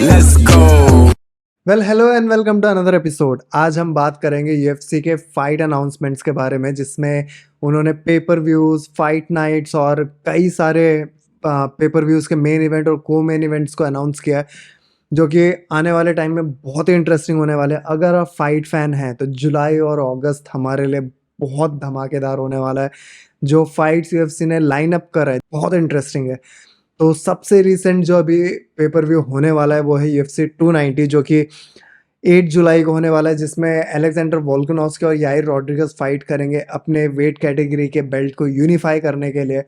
Let's go. Well hello and welcome to another episode. आज हम बात करेंगे यूएफसी के फाइट अनाउंसमेंट्स के बारे में, जिसमें उन्होंने पेपर व्यूज, फाइट नाइट्स और कई सारे पेपर व्यूज के मेन इवेंट और को मेन इवेंट्स को अनाउंस किया है, जो कि आने वाले टाइम में बहुत ही इंटरेस्टिंग होने वाले हैं। अगर आप फाइट फैन हैं तो जुलाई और अगस्त हमारे लिए बहुत धमाकेदार होने वाला है। जो फाइट्स यूएफसी ने लाइन अप करा है बहुत इंटरेस्टिंग है। तो सबसे रिसेंट जो अभी पेपर व्यू होने वाला है वो है यूएफसी 290, जो कि 8 जुलाई को होने वाला है, जिसमें अलेक्जेंडर वोल्कानोव्स्की और याइर रॉड्रिगस फाइट करेंगे अपने वेट कैटेगरी के बेल्ट को यूनिफाई करने के लिए।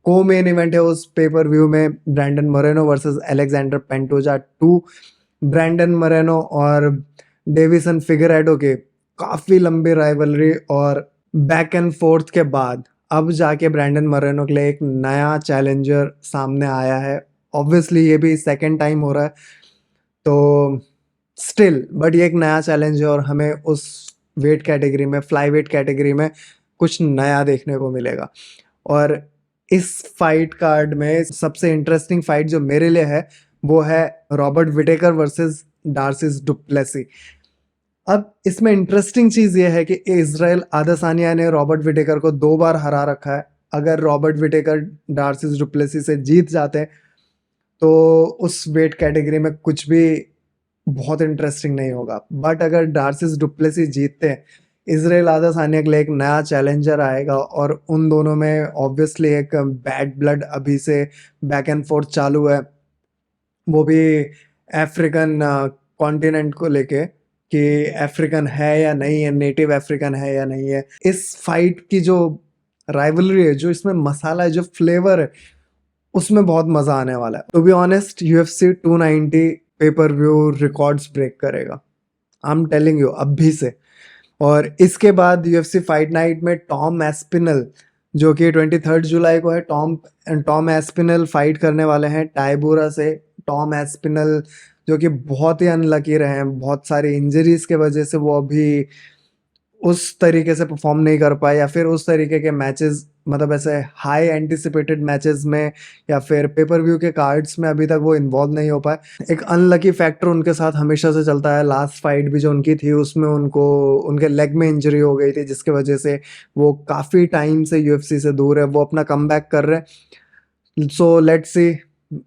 को मेन इवेंट है उस पेपर व्यू में Brandon Moreno versus Alexander Pantoja 2। Brandon Moreno और डेविसन फिगरेडो के काफ़ी लंबी राइवलरी और बैक एंड फोर्थ के बाद अब जाके ब्रैंडन मोरेनो के लिए एक नया चैलेंजर सामने आया है। ऑब्वियसली ये भी सेकेंड टाइम हो रहा है, तो स्टिल बट ये एक नया चैलेंज है और हमें उस वेट कैटेगरी में, फ्लाई वेट कैटेगरी में कुछ नया देखने को मिलेगा। और इस फाइट कार्ड में सबसे इंटरेस्टिंग फाइट जो मेरे लिए है वो है Robert Whittaker versus Dricus Du Plessis. अब इसमें इंटरेस्टिंग चीज़ ये है कि इज़राइल आदेसानिया ने रॉबर्ट विटेकर को 2 बार हरा रखा है। अगर रॉबर्ट विटेकर डार्सिस डुप्लेसी से जीत जाते हैं तो उस वेट कैटेगरी में कुछ भी बहुत इंटरेस्टिंग नहीं होगा। बट अगर डार्सिस डुप्लेसी जीतते हैं, इज़राइल आदेसानिया के लिए एक नया चैलेंजर आएगा और उन दोनों में ऑब्वियसली एक बैड ब्लड अभी से बैक एंड फोर्थ चालू है, वो भी अफ्रीकन कॉन्टिनेंट को लेके कि अफ्रीकन है या नहीं है, नेटिव अफ्रीकन है या नहीं है। इस फाइट की जो राइवलरी है, जो इसमें मसाला है, जो फ्लेवर है, उसमें बहुत मजा आने वाला है। To be honest, UFC 290 pay per view records break करेगा, आई एम टेलिंग यू अभी से। और इसके बाद यूएफसी फाइट नाइट में टॉम एस्पिनल, जो कि 23 जुलाई को है, टॉम एस्पिनल फाइट करने वाले हैं टाइबूरा से। टॉम एस्पिनल जो कि बहुत ही अनलकी रहे हैं, बहुत सारी इंजरीज के वजह से वो अभी उस तरीके से परफॉर्म नहीं कर पाए, या फिर उस तरीके के मैचेस, मतलब ऐसे हाई एंटिसिपेटेड मैचेस में या फिर पेपर व्यू के कार्ड्स में अभी तक वो इन्वॉल्व नहीं हो पाए। एक अनलकी फैक्टर उनके साथ हमेशा से चलता है। लास्ट फाइट भी जो उनकी थी उसमें उनको उनके लेग में इंजरी हो गई थी, जिसके वजह से वो काफ़ी टाइम से यूएफसी से दूर है। वो अपना कमबैक कर रहे हैं, so let's see.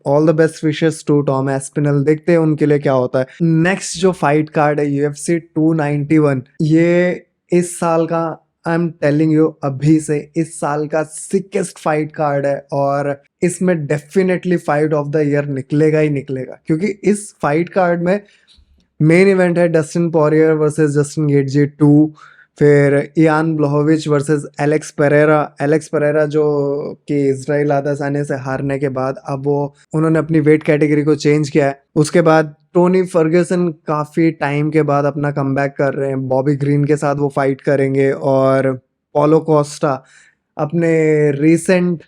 All the best wishes to Tom Aspinall. देखते हैं उनके लिए क्या होता है। नेक्स्ट जो फाइट कार्ड है यूएफसी 291, ये इस साल का, आई एम टेलिंग यू अभी से, इस साल का सिकेस्ट फाइट कार्ड है और इसमें definitely fight of the year निकलेगा ही निकलेगा, क्योंकि इस फाइट कार्ड में मेन इवेंट है डस्टिन पॉरियर वर्सेस जस्टिन गेटजे 2। फिर इयान ब्लोहोविच वर्सेस एलेक्स पेरेरा जो कि इजराइल आदेसानिया से हारने के बाद अब वो उन्होंने अपनी वेट कैटेगरी को चेंज किया है। उसके बाद टोनी फर्ग्यूसन काफ़ी टाइम के बाद अपना कमबैक कर रहे हैं, बॉबी ग्रीन के साथ वो फाइट करेंगे। और पॉलो कोस्टा अपने रिसेंट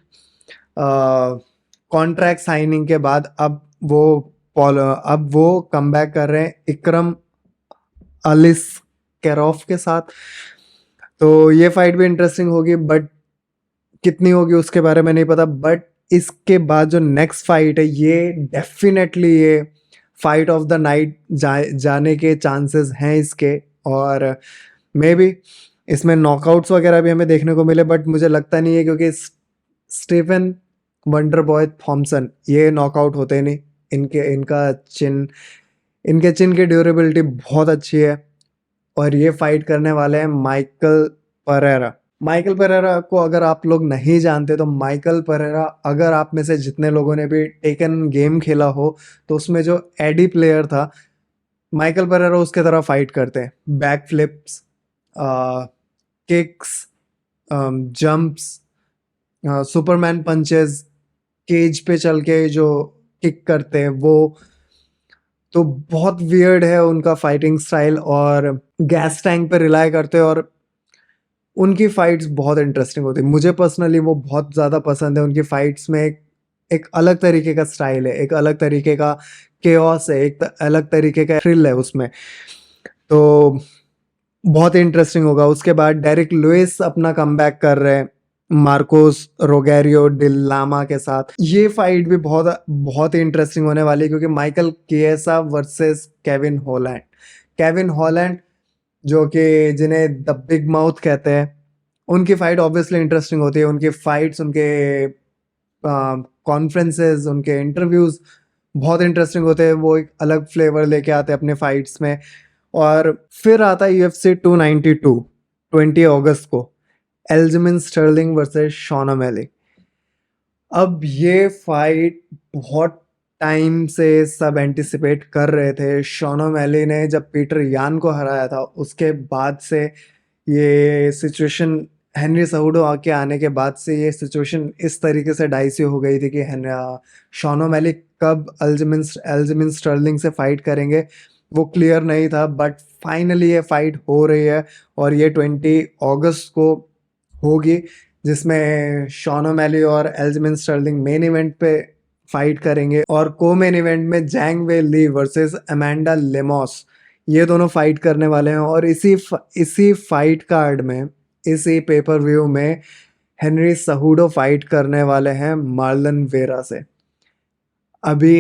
कॉन्ट्रैक्ट साइनिंग के बाद अब वो कमबैक कर रहे हैं इकरम अलिस कैरोफ के साथ। तो ये फाइट भी इंटरेस्टिंग होगी, बट कितनी होगी उसके बारे में नहीं पता। बट इसके बाद जो नेक्स्ट फाइट है, ये डेफिनेटली ये फाइट ऑफ द नाइट जाने के चांसेस हैं इसके। और मे बी इसमें नॉकआउट्स वगैरह भी हमें देखने को मिले, बट मुझे लगता नहीं है, क्योंकि स्टीफन वंडर बॉय थॉमसन ये नॉकआउट होते नहीं। इनके चिन की ड्यूरेबिलिटी बहुत अच्छी है। और ये फाइट करने वाले हैं माइकल पेरेरा को अगर आप लोग नहीं जानते तो माइकल पेरेरा, अगर आप में से जितने लोगों ने भी टेकन गेम खेला हो तो उसमें जो एडी प्लेयर था, माइकल पेरेरा उसके तरह फाइट करते हैं। Back flips, kicks, jumps, superman punches, cage पे चल के जो किक करते हैं वो। तो बहुत वियर्ड है उनका फाइटिंग स्टाइल, और गैस टैंक पे रिलाई करते हैं और उनकी फाइट्स बहुत इंटरेस्टिंग होती है। मुझे पर्सनली वो बहुत ज़्यादा पसंद है। उनकी फाइट्स में एक अलग तरीके का स्टाइल है, एक अलग तरीके का केओस है, एक अलग तरीके का थ्रिल है उसमें। तो बहुत इंटरेस्टिंग होगा। उसके बाद डेरिक लुइस अपना कमबैक कर रहे हैं। मार्कोस रोगेरियो डिल लामा के साथ। ये फाइट भी बहुत बहुत ही इंटरेस्टिंग होने वाली है, क्योंकि Michael Chiesa versus Kevin Holland. Kevin Holland जो कि जिन्हें द बिग माउथ कहते हैं, उनकी फाइट ऑब्वियसली इंटरेस्टिंग होती है। उनकी फाइट्स, उनके कॉन्फ्रेंसेस, उनके इंटरव्यूज बहुत इंटरेस्टिंग होते हैं। वो एक अलग फ्लेवर लेके आते हैं अपने फाइट्स में। और फिर आता है UFC 292 20 अगस्त को, Aljamain Sterling versus Sean O'Malley. अब ये फाइट बहुत टाइम से सब एंटिसिपेट कर रहे थे। शॉन ओमैली ने जब पीटर यान को हराया था, उसके बाद से ये सिचुएशन, हेनरी सहुडो आके आने के बाद से ये सिचुएशन इस तरीके से डाइसी हो गई थी कि शॉन ओमैली कब एल्जमिन स्टर्लिंग से फाइट करेंगे वो क्लियर नहीं था। बट फाइनली ये फाइट हो रही है, और ये 20 अगस्त को होगी, जिसमें शॉन ओमैली और एल्जमिन स्टर्लिंग मेन इवेंट पे फाइट करेंगे। और को मेन इवेंट में जैंग वे ली वर्सेस अमेंडा लेमॉस, ये दोनों फाइट करने वाले हैं। और इसी फाइट कार्ड में, इसी पेपर व्यू में हेनरी सहुडो फाइट करने वाले हैं मार्लन वेरा से। अभी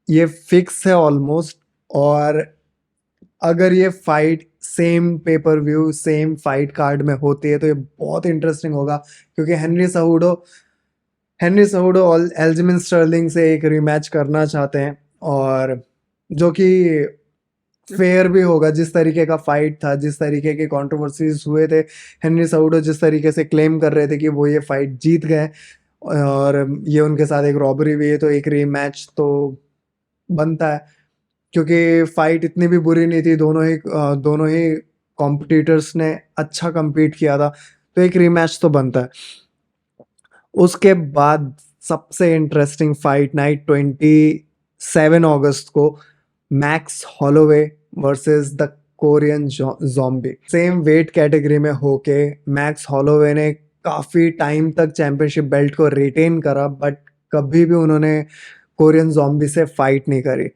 ये फिक्स है ऑलमोस्ट। और अगर ये fight same pay per view, same fight card में होती है, तो ये बहुत इंटरेस्टिंग होगा, क्योंकि हेनरी सहुडो और एल्जमिन स्टर्लिंग से एक रीमैच करना चाहते हैं, और जो कि फेयर भी होगा। जिस तरीके का फाइट था, जिस तरीके के कंट्रोवर्सीज हुए थे, हेनरी सहुडो जिस तरीके से क्लेम कर रहे थे कि वो ये फाइट जीत गए, और ये उनके साथ एक रॉबरी भी है, तो एक रीमैच तो बनता है। क्योंकि फाइट इतनी भी बुरी नहीं थी, दोनों ही कॉम्पिटिटर्स ने अच्छा compete किया था, तो एक रीमैच तो बनता है। उसके बाद सबसे इंटरेस्टिंग फाइट नाइट 27 अगस्त को, max Holloway versus the Korean zombie. Same weight category में होके मैक्स हॉलोवे ने काफ़ी टाइम तक चैंपियनशिप बेल्ट को रिटेन करा, बट कभी भी उन्होंने कोरियन ज़ॉम्बी से फाइट नहीं करी।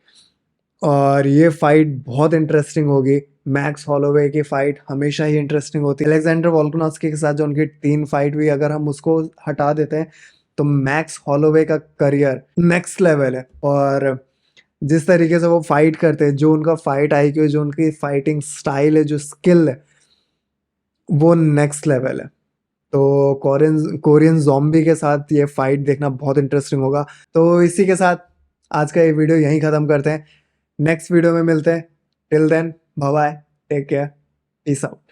और ये फाइट बहुत इंटरेस्टिंग होगी। मैक्स हॉलोवे की फाइट हमेशा ही इंटरेस्टिंग होती है। अलेक्जेंडर वोल्कानोव्स्की के साथ जो उनकी 3 फाइट हुई, अगर हम उसको हटा देते हैं, तो मैक्स हॉलोवे का करियर नेक्स्ट लेवल है। और जिस तरीके से वो फाइट करते हैं, जो उनका फाइट आईक्यू, जो उनकी फाइटिंग स्टाइल है, जो स्किल है, वो नेक्स्ट लेवल है। तो कोरियन कोरियन ज़ॉम्बी के साथ ये फाइट देखना बहुत इंटरेस्टिंग होगा। तो इसी के साथ आज का ये वीडियो यहीं ख़त्म करते हैं। नेक्स्ट वीडियो में मिलते हैं। Till then, bye bye, take care, peace out.